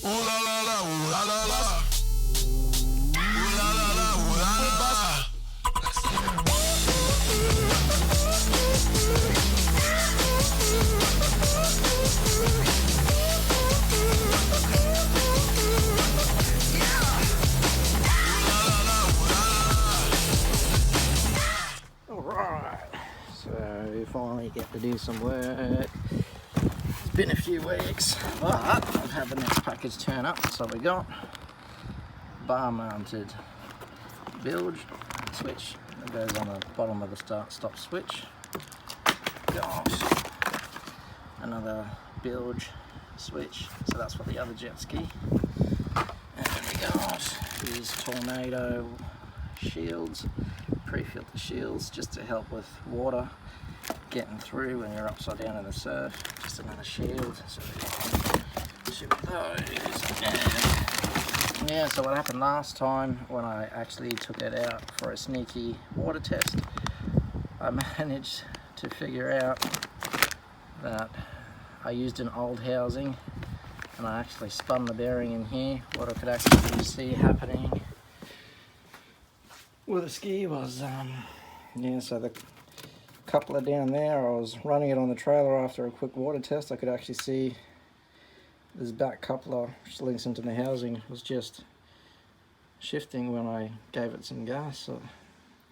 Ooh la la la, ooh la la la. Ooh la la la, ooh la la la. Alright, so we finally get to do some work. It's been a few weeks, but I've had the next package turn up. So we got bar mounted bilge switch that goes on the bottom of the start-stop switch. Got another bilge switch, so that's for the other jet ski. And we got these Tornado shields, pre-filter shields, just to help with water getting through when you're upside down in the surf. Just another shield, so two of those. And yeah, so what happened last time when I actually took it out for a sneaky water test, I managed to figure out that I used an old housing and I actually spun the bearing in here. What I could actually see happening with the ski was, yeah, so the coupler down there, I was running it on the trailer after a quick water test. I could actually see this back coupler, which links into the housing, was just shifting when I gave it some gas. So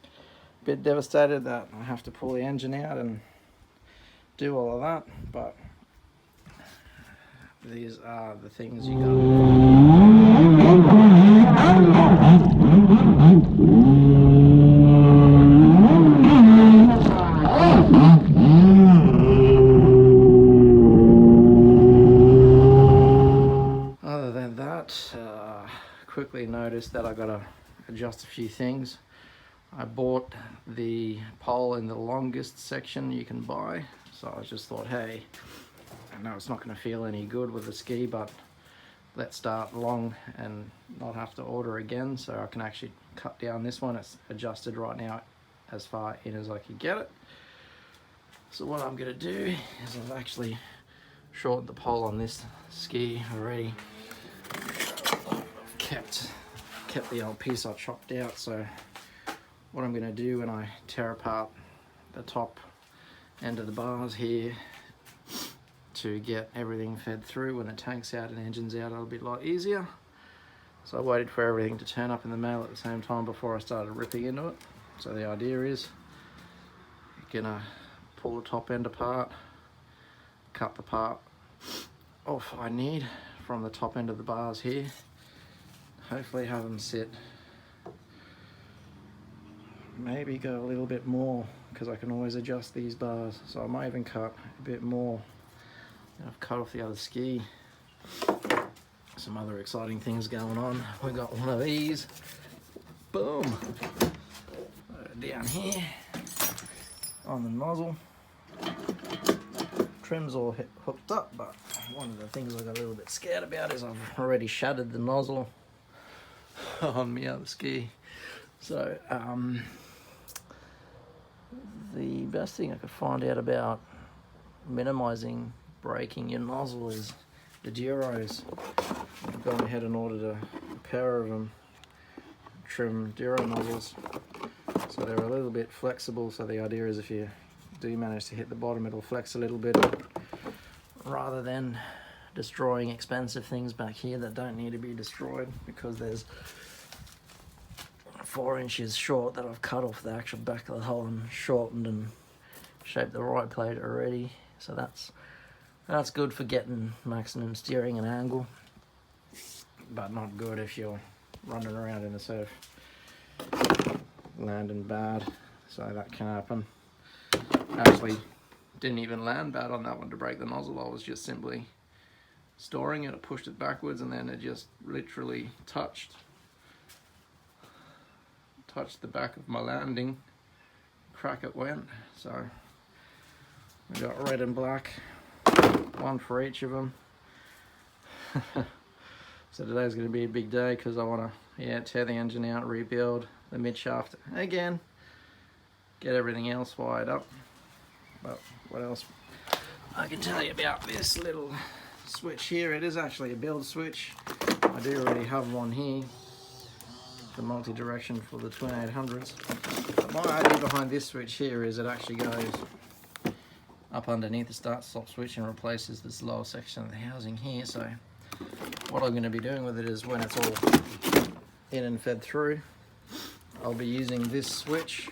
a bit devastated that I have to pull the engine out and do all of that, but these are the things you Other than that, quickly noticed that I got to adjust a few things. I bought the pole in the longest section you can buy, so I just thought, hey, I know it's not going to feel any good with the ski, but let's start long and not have to order again, so I can actually cut down this one. It's adjusted right now as far in as I can get it. So what I'm going to do is I've actually shortened the pole on this ski already. I've kept the old piece I chopped out, so what I'm going to do when I tear apart the top end of the bars here to get everything fed through, when the tank's out and the engine's out, it'll be a lot easier. So I waited for everything to turn up in the mail at the same time before I started ripping into it. So the idea is you're gonna pull the top end apart, cut the part off I need from the top end of the bars here, hopefully have them sit, maybe go a little bit more because I can always adjust these bars, so I might even cut a bit more. I've cut off the other ski. Some other exciting things going on. We got one of these, boom, down here on the nozzle. Trim's all hooked up, but one of the things I got a little bit scared about is I've already shattered the nozzle on my other ski. So the best thing I could find out about minimizing breaking your nozzle is the Duros. I've gone ahead and ordered a pair of them, trim Duro nozzles, so they're a little bit flexible. So the idea is if you do manage to hit the bottom, it'll flex a little bit rather than destroying expensive things back here that don't need to be destroyed, because there's 4 inches short that I've cut off the actual back of the hull and shortened and shaped the right plate already. So that's good for getting maximum steering and angle, but not good if you're running around in the surf landing bad, so that can happen. Actually didn't even land bad on that one to break the nozzle. I was just simply storing it. I pushed it backwards and then it just literally touched the back of my landing. Crack it went. So we got red and black, one for each of them. So today's going to be a big day because I want to tear the engine out, rebuild the mid shaft again, get everything else wired up. But what else I can tell you about this little switch here. It is actually a build switch. I do already have one here, the multi-direction for the Twin 800s. But my idea behind this switch here is it actually goes up underneath the start-stop switch and replaces this lower section of the housing here. So what I'm going to be doing with it is when it's all in and fed through, I'll be using this switch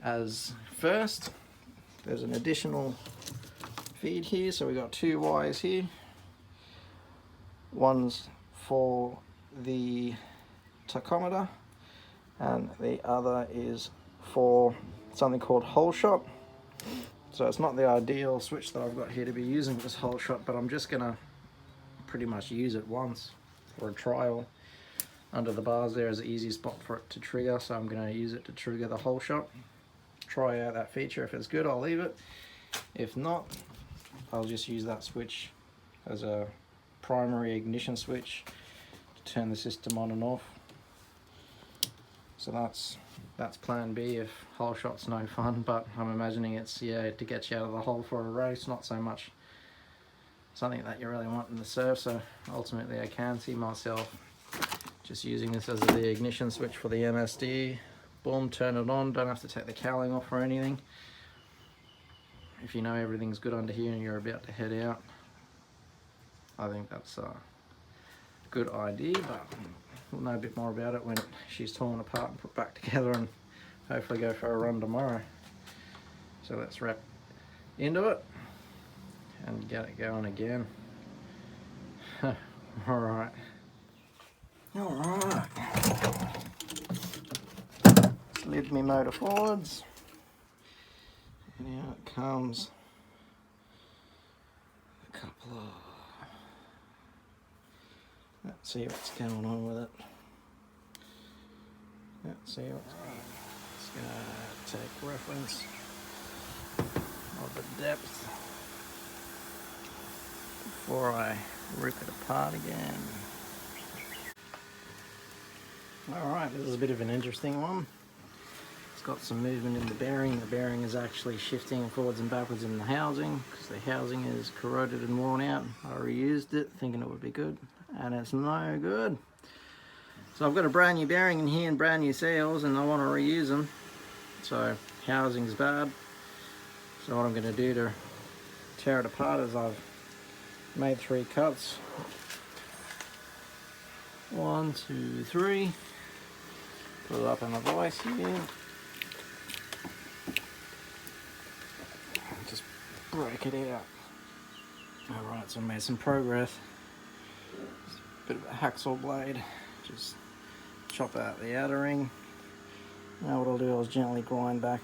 as first. There's an additional feed here, so we've got two wires here. One's for the tachometer and the other is for something called hole shot. So it's not the ideal switch that I've got here to be using this hole shot, but I'm just gonna pretty much use it once for a trial. Under the bars there is an easy spot for it to trigger, so I'm gonna use it to trigger the hole shot. Try out that feature. If it's good, I'll leave it. If not, I'll just use that switch as a primary ignition switch to turn the system on and off. So that's plan B if hole shot's no fun, but I'm imagining it's to get you out of the hole for a race, not so much something that you really want in the surf. So ultimately I can see myself just using this as the ignition switch for the MSD. Boom, turn it on, don't have to take the cowling off or anything. If you know everything's good under here and you're about to head out, I think that's a good idea, but we'll know a bit more about it when she's torn apart and put back together, and hopefully go for a run tomorrow. So let's wrap into it and get it going again. Alright. Alright. Slid me motor forwards. And out it comes a couple of... Let's see what's going on with it. Let's see what's going on. Just gonna take reference of the depth before I rip it apart again. Alright, this is a bit of an interesting one. It's got some movement in the bearing. The bearing is actually shifting forwards and backwards in the housing because the housing is corroded and worn out. I reused it thinking it would be good, and it's no good. So I've got a brand new bearing in here and brand new seals, and I want to reuse them. So housing's bad. So what I'm going to do to tear it apart is I've made 3 cuts. 1, 2, 3. Put it up in the vise here. Just break it out. Alright, so I made some progress. Just a bit of a hacksaw blade. Just chop out the outer ring. Now what I'll do is gently grind back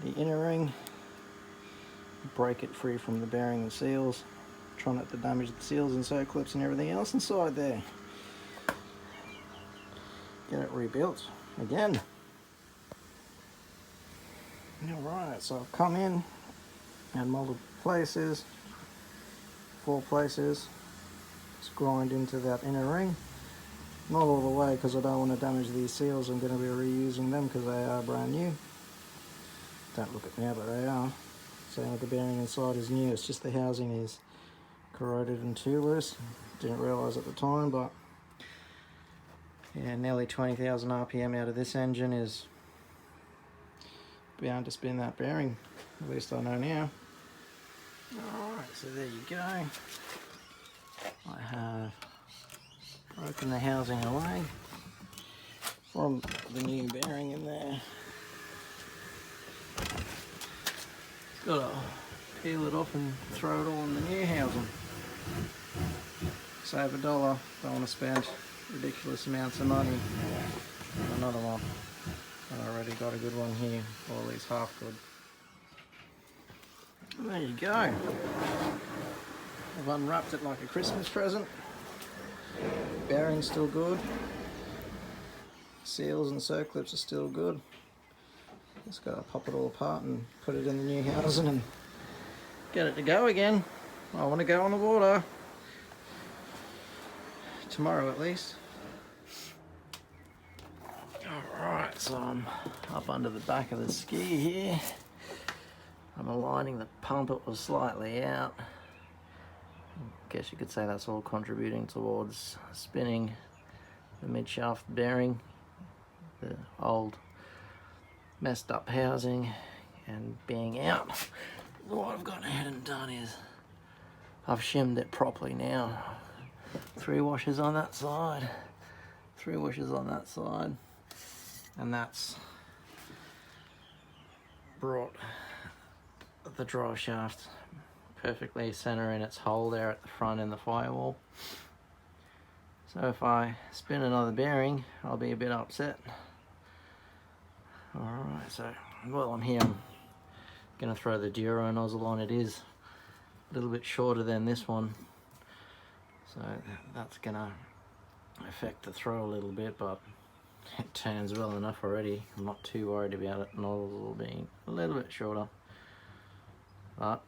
the inner ring. Break it free from the bearing and seals. Try not to damage the seals and circlips and everything else inside there. Get it rebuilt again. Alright, so I've come in and multiple places, 4 places, just grind into that inner ring. Not all the way because I don't want to damage these seals. I'm going to be reusing them because they are brand new. Don't look at now, but they are. Same with the bearing inside is new, it's just the housing is corroded and too loose. Didn't realise at the time, but yeah, nearly 20,000 RPM out of this engine is bound to spin that bearing. At least I know now. Alright, so there you go. I have broken the housing away from the new bearing in there. Gotta peel it off and throw it all in the new housing. Save $1, don't want to spend ridiculous amounts of money on another one. I already got a good one here, or at least half good. And there you go. I've unwrapped it like a Christmas present. Bearing's still good. Seals and circlips are still good. Just gotta pop it all apart and put it in the new housing and get it to go again. I want to go on the water. Tomorrow at least. Alright, so I'm up under the back of the ski here. I'm aligning the pump, it was slightly out. guess you could say that's all contributing towards spinning the mid-shaft bearing, the old messed up housing, and being out. What I've gone ahead and done is I've shimmed it properly now. 3 washes on that side, 3 washes on that side, and that's brought the drive shaft perfectly center in its hole there at the front in the firewall. So if I spin another bearing, I'll be a bit upset. Alright, so while I'm here, I'm going to throw the Duro nozzle on. It is a little bit shorter than this one, so that's going to affect the throw a little bit, but it turns well enough already. I'm not too worried about it nozzle being a little bit shorter, but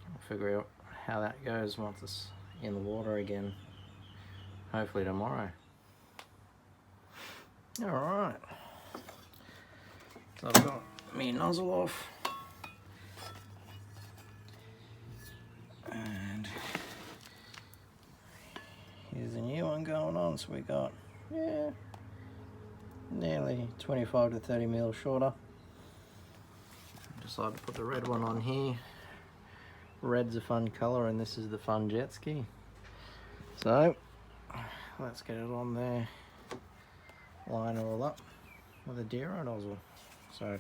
I'll figure out how that goes once it's in the water again, hopefully tomorrow. Alright, so I've got my nozzle off, and here's a new one going on. So we got, yeah, nearly 25 to 30 mil shorter. Decided to put the red one on here. Red's a fun colour, and this is the fun jet ski. So let's get it on there, line it all up with a Duro nozzle. So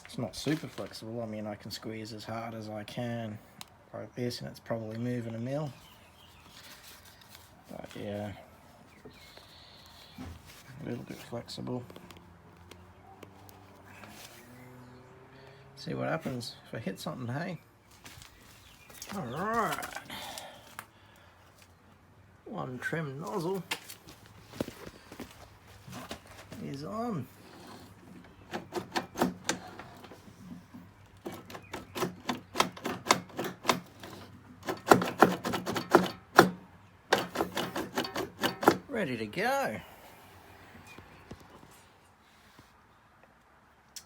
it's not super flexible. I mean, I can squeeze as hard as I can like this, and it's probably moving a mil. But yeah, a little bit flexible. See what happens if I hit something, hey? Alright. One trim nozzle is on. Ready to go.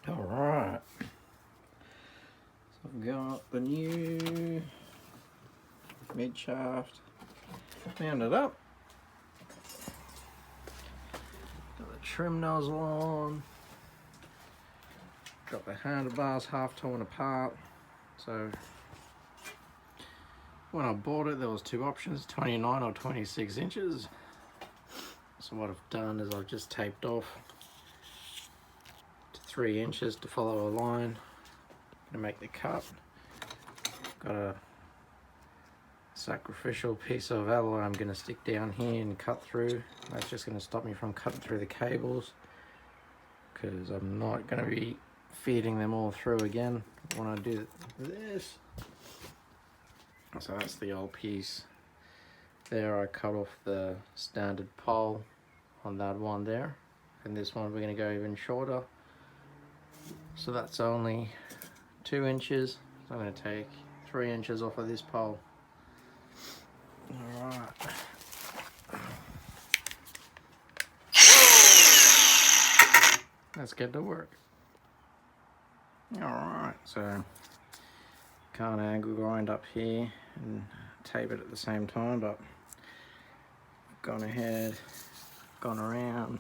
Alright. So I've got the new mid shaft mounted up. Got the trim nozzle on. Got the handlebars half torn apart. So when I bought it, there was 2 options, 29 or 26 inches. So what I've done is I've just taped off to 3 inches to follow a line to make the cut. Got a sacrificial piece of alloy I'm going to stick down here and cut through. That's just going to stop me from cutting through the cables, because I'm not going to be feeding them all through again when I do this. So that's the old piece. There I cut off the standard pole on that one there, and this one we're going to go even shorter. So that's only 2 inches. So I'm going to take 3 inches off of this pole. Alright. Let's get to work. Alright, so can't angle grind up here and tape it at the same time, but I've gone ahead, gone around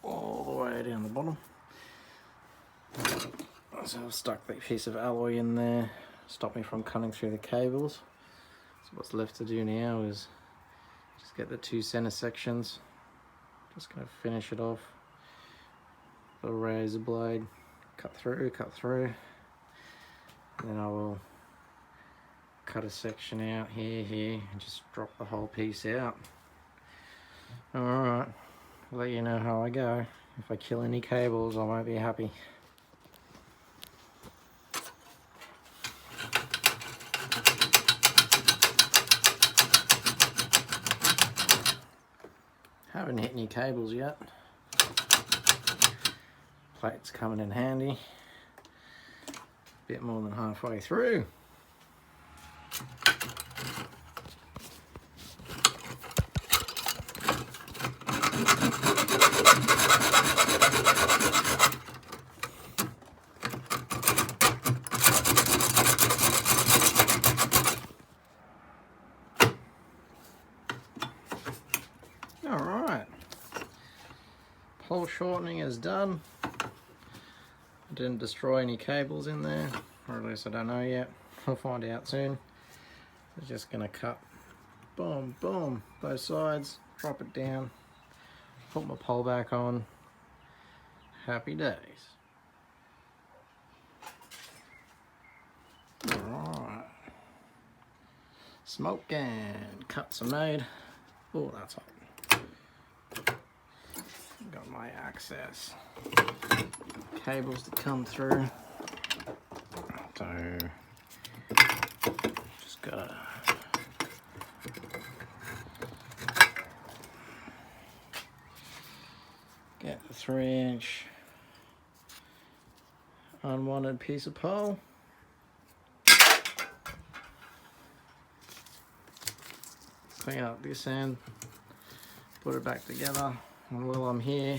all the way down the bottom. So I've stuck that piece of alloy in there, stop me from cutting through the cables. So what's left to do now is just get the 2 center sections. Just going to finish it off with a razor blade, cut through, then I will cut a section out here, and just drop the whole piece out. Alright, I'll let you know how I go. If I kill any cables, I won't be happy. Haven't hit any cables yet. Plate's coming in handy. Bit more than halfway through. Alright, pole shortening is done. Didn't destroy any cables in there, or at least I don't know yet. We'll find out soon. I'm just gonna cut, boom, boom, both sides, drop it down, put my pole back on. Happy days. Alright, smoke and cuts are made. Oh, that's hot. Got my access cables to come through, so just gotta get the 3-inch unwanted piece of pole. Clean up this end, put it back together, and while I'm here,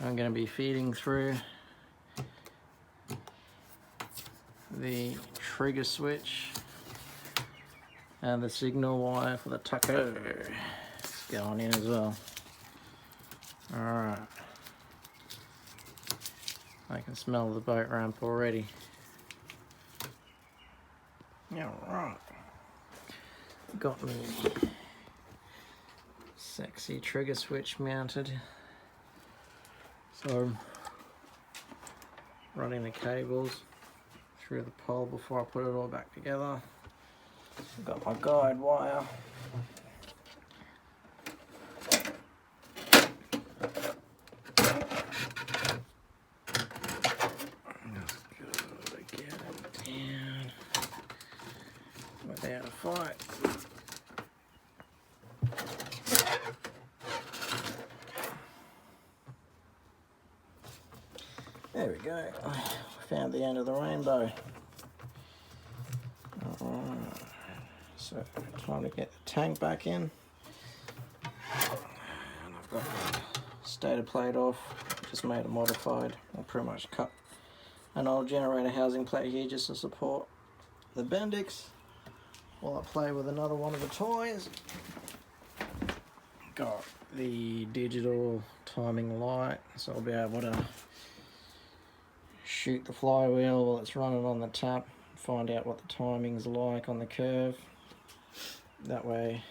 I'm going to be feeding through the trigger switch and the signal wire for the tacho. It's going in as well. Alright, I can smell the boat ramp already. Alright, got me sexy trigger switch mounted. So, running the cables through the pole before I put it all back together. I've got my guide wire. Just gotta get it down without a fight. There we go. I found the end of the rainbow. Alright, so time to get the tank back in. And I've got my stator plate off. Just made a modified. I pretty much cut an old generator housing plate here just to support the Bendix while I play with another one of the toys. Got the digital timing light, so I'll be able to shoot the flywheel while it's running on the tap, find out what the timing's like on the curve. That way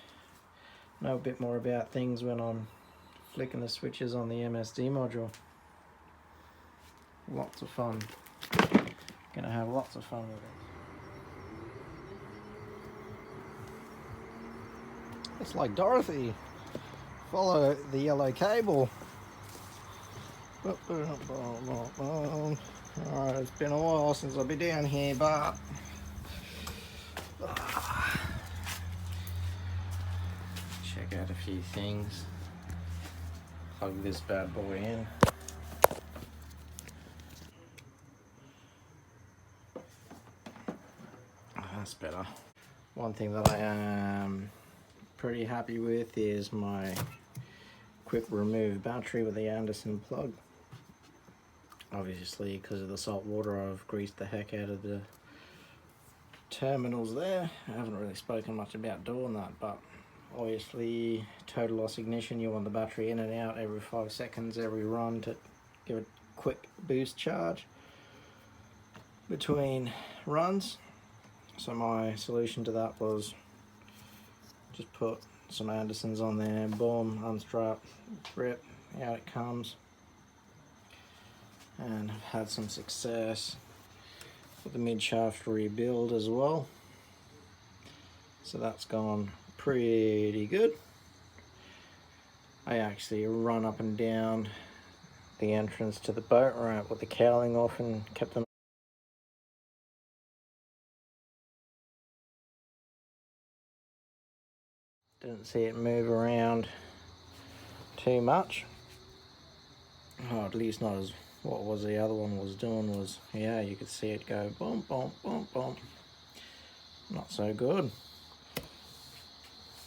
know a bit more about things when I'm flicking the switches on the MSD module. Lots of fun. Gonna have lots of fun with it. It's like Dorothy. Follow the yellow cable. Alright, it's been a while since I've been down here, but check out a few things. Plug this bad boy in. That's better. One thing that I am pretty happy with is my quick remove battery with the Anderson plug. Obviously, because of the salt water, I've greased the heck out of the terminals there. I haven't really spoken much about doing that, but obviously total loss ignition, you want the battery in and out every 5 seconds every run to give it a quick boost charge between runs. So my solution to that was just put some Andersons on there, boom, unstrap, rip, out it comes. And I've had some success with the mid shaft rebuild as well. So that's gone pretty good. I actually run up and down the entrance to the boat ramp with the cowling off and kept them. Didn't see it move around too much. Oh, at least not as what was the other one was doing was, yeah, you could see it go boom, boom, boom, boom. Not so good.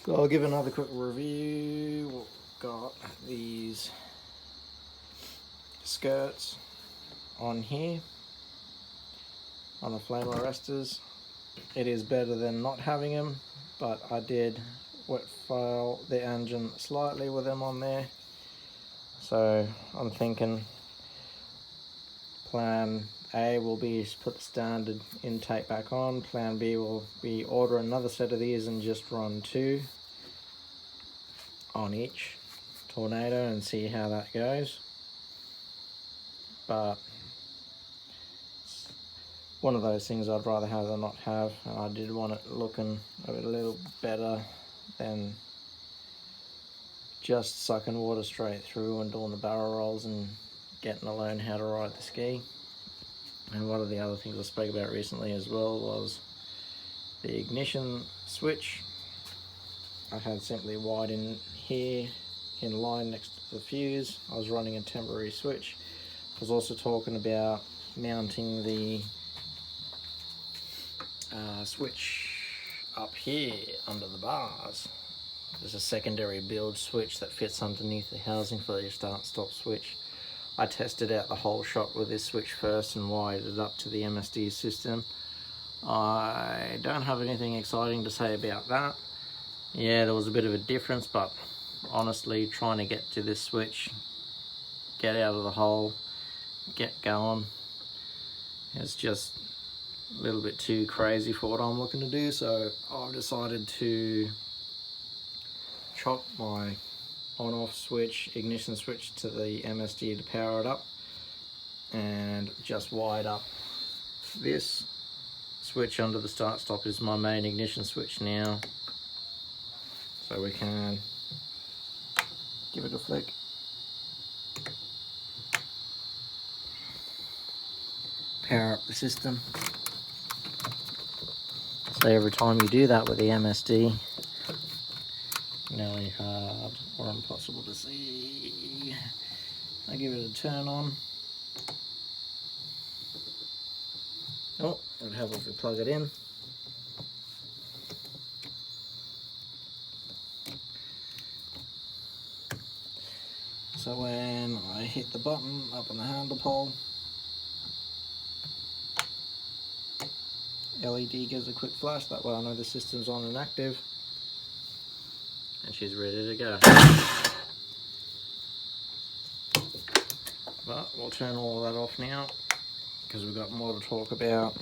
So I'll give another quick review. We've got these skirts on here on the flame arresters. It is better than not having them, but I did wet file the engine slightly with them on there. So I'm thinking plan A will be put the standard intake back on. Plan B will be order another set of these and just run 2 on each Tornado and see how that goes. But it's one of those things I'd rather have than not have, and I did want it looking a little better than just sucking water straight through and doing the barrel rolls and getting to learn how to ride the ski. And one of the other things I spoke about recently as well was the ignition switch. I had simply wired in here in line next to the fuse. I was running a temporary switch. I was also talking about mounting the switch up here under the bars. There's a secondary build switch that fits underneath the housing for your start-stop switch. I tested out the whole shop with this switch first and wired it up to the MSD system. I don't have anything exciting to say about that. Yeah, there was a bit of a difference, but honestly, trying to get to this switch, get out of the hole, get going, it's just a little bit too crazy for what I'm looking to do. So I've decided to chop my on-off switch, ignition switch to the MSD to power it up, and just wired up this switch under the start-stop is my main ignition switch now. So we can give it a flick. Power up the system. So every time you do that with the MSD, nearly hard or impossible to see. I give it a turn on. Oh, it would help if we plug it in. So when I hit the button up on the handle pole, LED gives a quick flash, that way I know the system's on and active. And she's ready to go. But we'll turn all of that off now because we've got more to talk about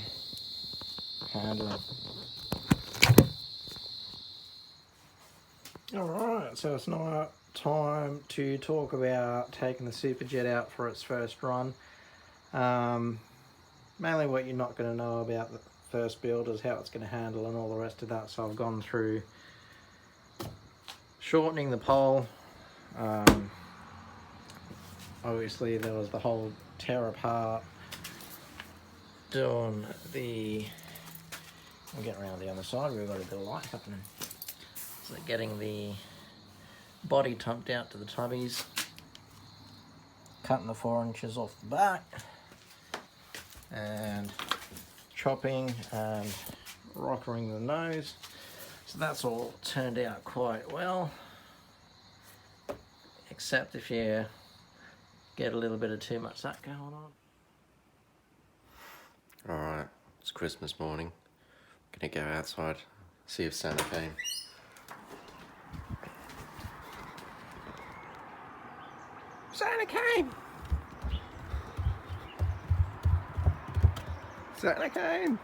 handling. Alright, so it's now time to talk about taking the Superjet out for its first run. Mainly what you're not going to know about the first build is how it's going to handle and all the rest of that. So I've gone through shortening the pole. Obviously there was the whole tear apart doing the, I'll get around the other side, we've got a bit of light happening. So getting the body tumped out to the tubbies, cutting the 4 inches off the back, and chopping and rockering the nose. So that's all turned out quite well, except if you get a little bit of too much that going on. Alright, it's Christmas morning. Gonna go outside, see if Santa came. Santa came! Santa came!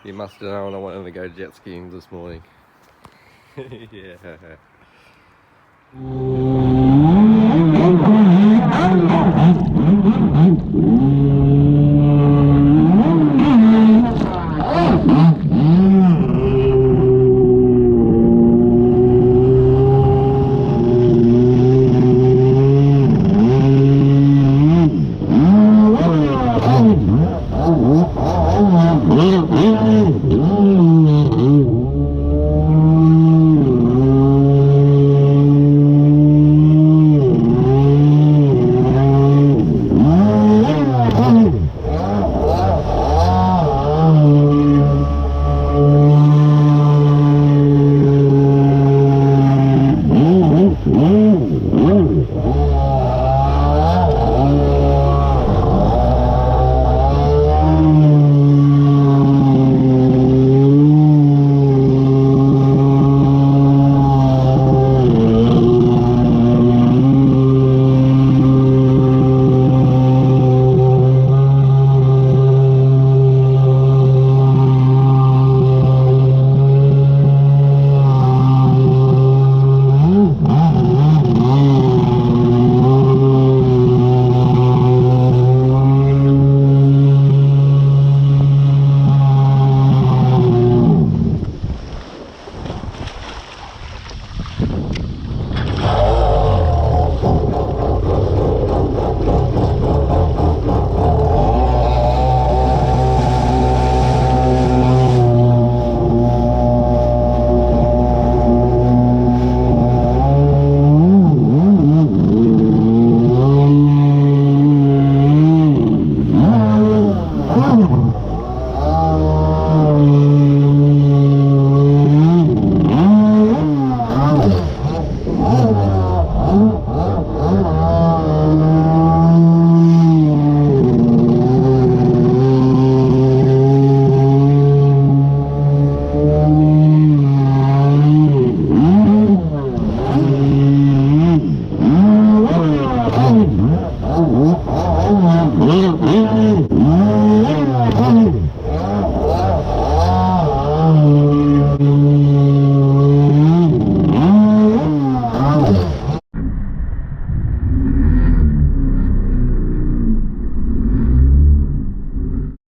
You must have known I wanted to go jet skiing this morning. Yeah.